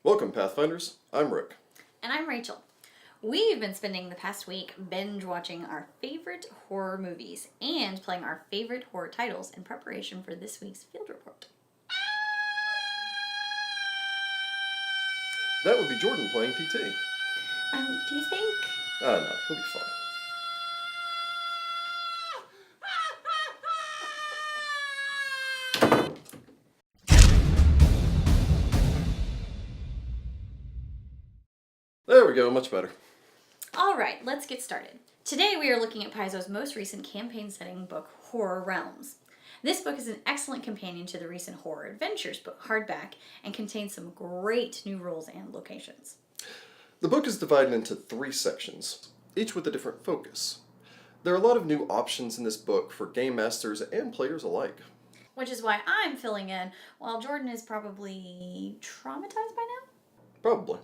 Welcome, Pathfinders. I'm Rick. And I'm Rachel. We've been spending the past week binge watching our favorite horror movies and playing our favorite horror titles in preparation for this week's field report. That would be Jordan playing PT. Do you think? No, he'll be fine. There we go, much better. Alright, let's get started. Today we are looking at Paizo's most recent campaign-setting book, Horror Realms. This book is an excellent companion to the recent Horror Adventures book, hardback, and contains some great new rules and locations. The book is divided into 3 sections, each with a different focus. There are a lot of new options in this book for game masters and players alike. Which is why I'm filling in, while Jordan is probably traumatized by now? Probably.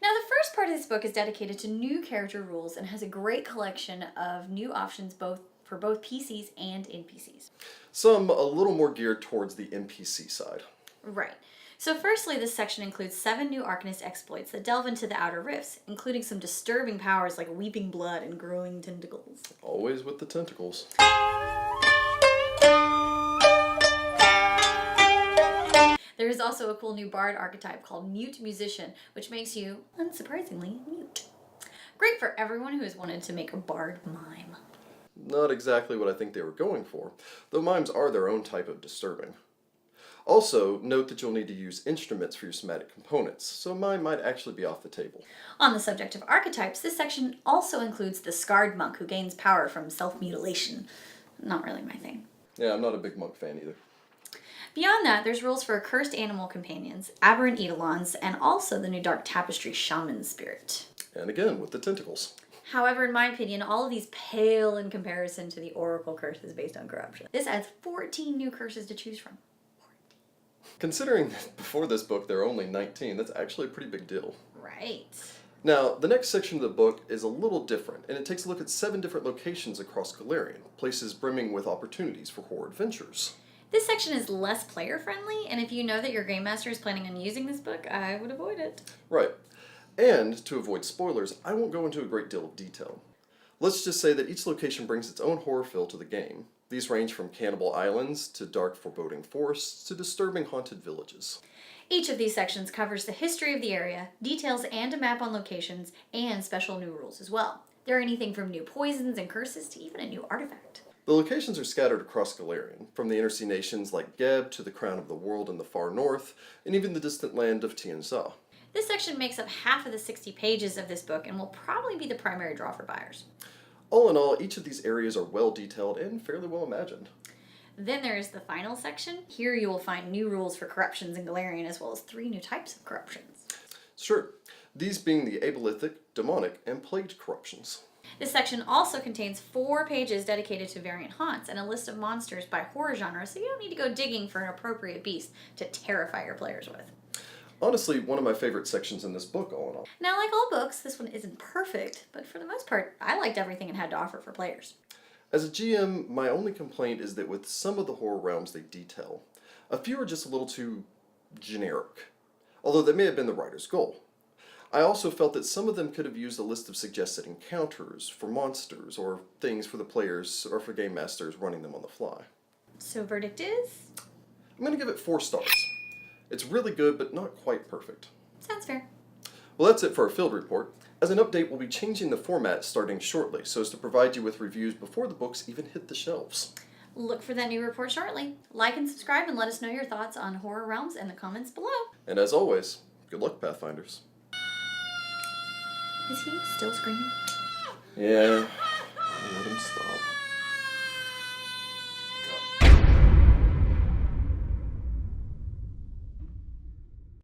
Now, the first part of this book is dedicated to new character rules and has a great collection of new options for both PCs and NPCs. Some a little more geared towards the NPC side. Right. So firstly, this section includes 7 new Arcanist exploits that delve into the Outer Rifts, including some disturbing powers like weeping blood and growing tentacles. Always with the tentacles. There is also a cool new bard archetype called Mute Musician, which makes you, unsurprisingly, mute. Great for everyone who has wanted to make a bard mime. Not exactly what I think they were going for, though mimes are their own type of disturbing. Also, note that you'll need to use instruments for your somatic components, so mine might actually be off the table. On the subject of archetypes, this section also includes the Scarred Monk who gains power from self-mutilation. Not really my thing. Yeah, I'm not a big monk fan either. Beyond that, there's rules for cursed animal companions, aberrant eidolons, and also the new Dark Tapestry Shaman Spirit. And again, with the tentacles. However, in my opinion, all of these pale in comparison to the Oracle curses based on corruption. This adds 14 new curses to choose from. Considering that before this book there are only 19, that's actually a pretty big deal. Right. Now, the next section of the book is a little different, and it takes a look at 7 different locations across Golarion, places brimming with opportunities for horror adventures. This section is less player-friendly, and if you know that your game master is planning on using this book, I would avoid it. Right. And, to avoid spoilers, I won't go into a great deal of detail. Let's just say that each location brings its own horror feel to the game. These range from cannibal islands, to dark foreboding forests, to disturbing haunted villages. Each of these sections covers the history of the area, details and a map on locations, and special new rules as well. There are anything from new poisons and curses to even a new artifact. The locations are scattered across Golarion, from the inner-sea nations like Geb to the Crown of the World in the far north, and even the distant land of Tianxia. This section makes up half of the 60 pages of this book and will probably be the primary draw for buyers. All in all, each of these areas are well detailed and fairly well imagined. Then there is the final section. Here you will find new rules for corruptions in Golarion as well as 3 new types of corruptions. Sure, these being the ableithic, demonic, and plagued corruptions. This section also contains 4 pages dedicated to variant haunts and a list of monsters by horror genre, so you don't need to go digging for an appropriate beast to terrify your players with. Honestly, one of my favorite sections in this book, all in all. Now, like all books, this one isn't perfect, but for the most part, I liked everything it had to offer for players. As a GM, my only complaint is that with some of the horror realms they detail, a few are just a little too generic, although that may have been the writer's goal. I also felt that some of them could have used a list of suggested encounters for monsters or things for the players or for game masters running them on the fly. So verdict is? I'm going to give it 4 stars. It's really good, but not quite perfect. Sounds fair. Well, that's it for our field report. As an update, we'll be changing the format starting shortly, so as to provide you with reviews before the books even hit the shelves. Look for that new report shortly. Like and subscribe and let us know your thoughts on Horror Realms in the comments below. And as always, good luck, Pathfinders. Is he still screaming? Yeah, let him